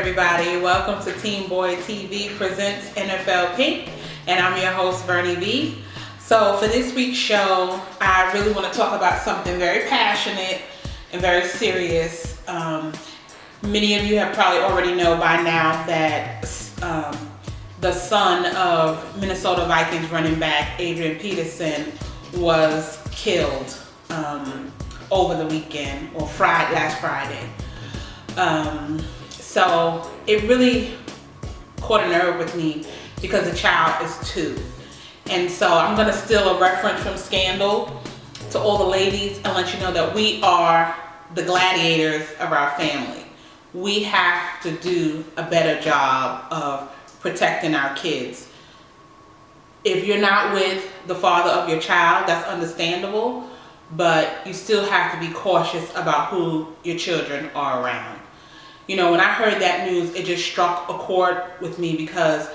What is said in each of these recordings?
everybody. Welcome to TeamBoydTV presents NFL Pink, and I'm your host, Vernie B. So for this week's show, I really want to talk about something very passionate and very serious. Many of you have probably already know by now that the son of Minnesota Vikings running back Adrian Peterson was killed over the weekend, or last Friday. So it really caught a nerve with me because the child is 2. And so I'm going to steal a reference from Scandal to all the ladies and let you know that we are the gladiators of our family. We have to do a better job of protecting our kids. If you're not with the father of your child, that's understandable, but you still have to be cautious about who your children are around. You know, when I heard that news, it just struck a chord with me because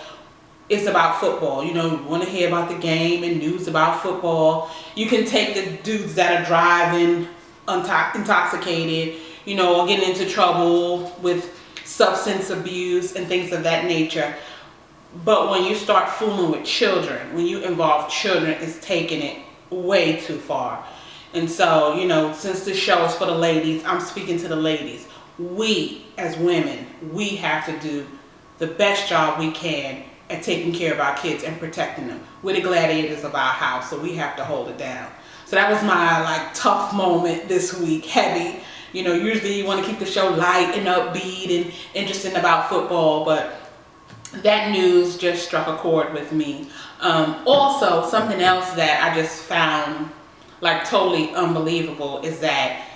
it's about football. You know, you want to hear about the game and news about football. You can take the dudes that are driving intoxicated, you know, or getting into trouble with substance abuse and things of that nature. But when you start fooling with children, when you involve children, it's taking it way too far. And so, you know, since this show is for the ladies, I'm speaking to the ladies. We, as women, we have to do the best job we can at taking care of our kids and protecting them. We're the gladiators of our house, so we have to hold it down. So that was my tough moment this week, heavy. You know, usually you want to keep the show light and upbeat and interesting about football, but that news just struck a chord with me. Also, something else that I just found totally unbelievable is that,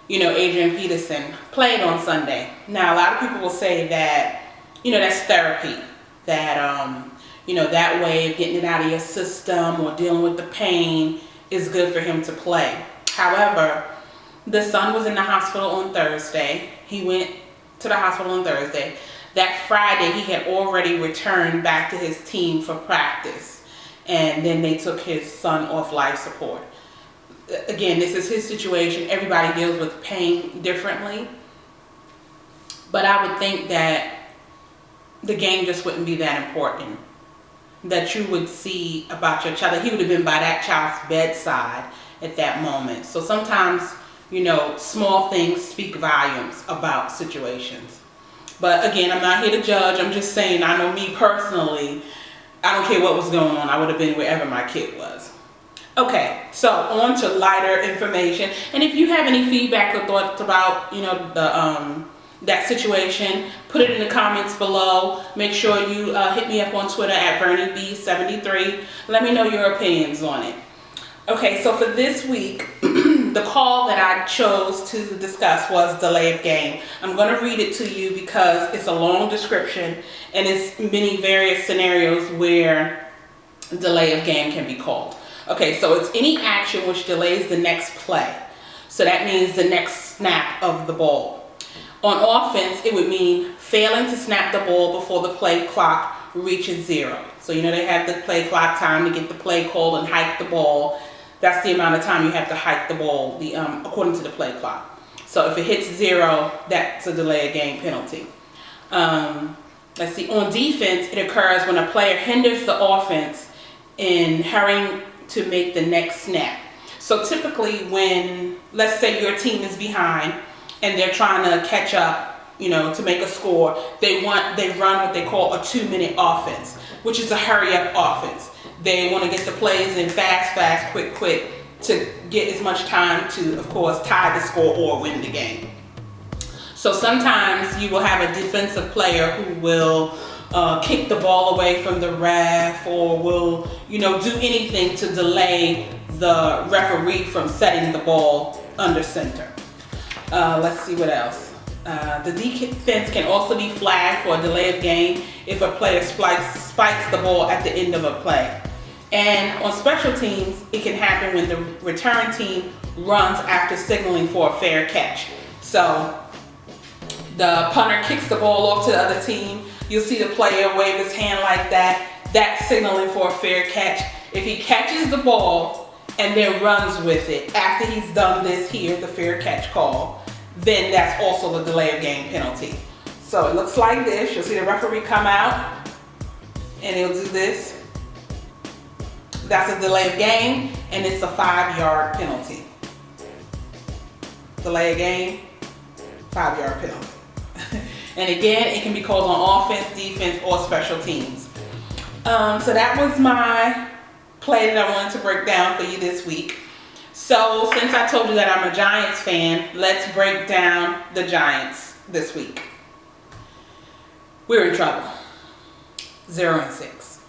you know, Adrian Peterson played on Sunday. Now, a lot of people will say that, you know, that's therapy. That, you know, that way of getting it out of your system or dealing with the pain is good for him to play. However, the son was in the hospital on Thursday. He went to the hospital on Thursday. That Friday, he had already returned back to his team for practice. And then they took his son off life support. Again, this is his situation. Everybody deals with pain differently. But I would think that the game just wouldn't be that important. That you would see about your child. That he would have been by that child's bedside at that moment. So sometimes, you know, small things speak volumes about situations. But again, I'm not here to judge. I'm just saying, I know me personally, I don't care what was going on. I would have been wherever my kid was. Okay, so on to lighter information. And if you have any feedback or thoughts about, you know, that situation, put it in the comments below. Make sure you hit me up on Twitter at VernieB73. Let me know your opinions on it. Okay, so for this week, the call that I chose to discuss was delay of game. I'm going to read it to you because it's a long description and it's many various scenarios where delay of game can be called. Okay, so it's any action which delays the next play. So that means the next snap of the ball. On offense, it would mean failing to snap the ball before the play clock reaches 0. So, you know, they have the play clock time to get the play called and hike the ball. That's the amount of time you have to hike the ball, according to the play clock. So if it hits 0, that's a delay of game penalty. Let's see, on defense, it occurs when a player hinders the offense in hurrying to make the next snap. So typically when, let's say your team is behind and they're trying to catch up, you know, to make a score, they run what they call a 2-minute offense, which is a hurry up offense. They want to get the plays in fast, quick to get as much time to, of course, tie the score or win the game. So sometimes you will have a defensive player who will kick the ball away from the ref or will, you know, do anything to delay the referee from setting the ball under center. Let's see what else. The defense can also be flagged for a delay of game if a player spikes the ball at the end of a play. And on special teams, it can happen when the return team runs after signaling for a fair catch. So the punter kicks the ball off to the other team. You'll see the player wave his hand like that. That's signaling for a fair catch. If he catches the ball and then runs with it after he's done this here, the fair catch call, then that's also the delay of game penalty. So it looks like this. You'll see the referee come out and he'll do this. That's a delay of game, and it's a 5-yard penalty. Delay of game, 5-yard penalty. And again, it can be called on offense, defense, or special teams. So that was my play that I wanted to break down for you this week. So since I told you that I'm a Giants fan, let's break down the Giants this week. We're in trouble. 0-6.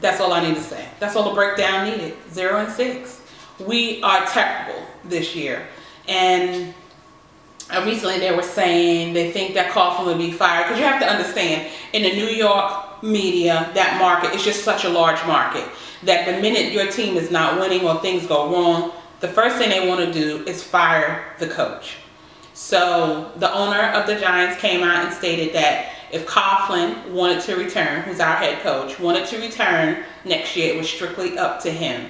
That's all I need to say. That's all the breakdown needed. 0-6. We are terrible this year. And recently they were saying they think that Coughlin would be fired. Because you have to understand, in the New York media, that market is just such a large market that the minute your team is not winning or things go wrong, the first thing they want to do is fire the coach. So the owner of the Giants came out and stated that if Coughlin wanted to return, who's our head coach, wanted to return next year, it was strictly up to him.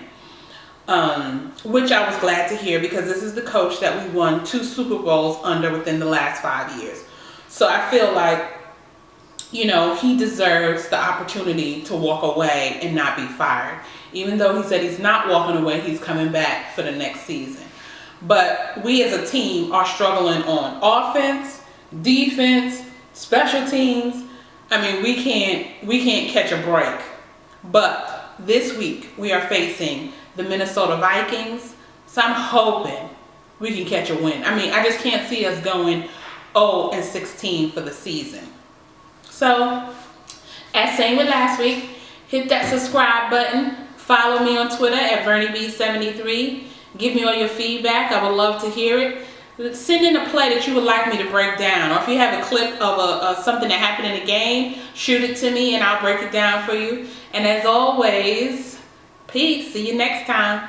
Which I was glad to hear, because this is the coach that we won 2 Super Bowls under within the last 5 years. So I feel like, you know, he deserves the opportunity to walk away and not be fired. Even though he said he's not walking away, he's coming back for the next season. But we as a team are struggling on offense, defense, special teams. I mean, we can't catch a break. But this week we are facing the Minnesota Vikings. So I'm hoping we can catch a win. I mean, I just can't see us going 0-16 for the season. So, as same with last week, hit that subscribe button. Follow me on Twitter at Vernie B73. Give me all your feedback. I would love to hear it. Send in a play that you would like me to break down. Or if you have a clip of something that happened in a game, shoot it to me and I'll break it down for you. And as always, peace. See you next time.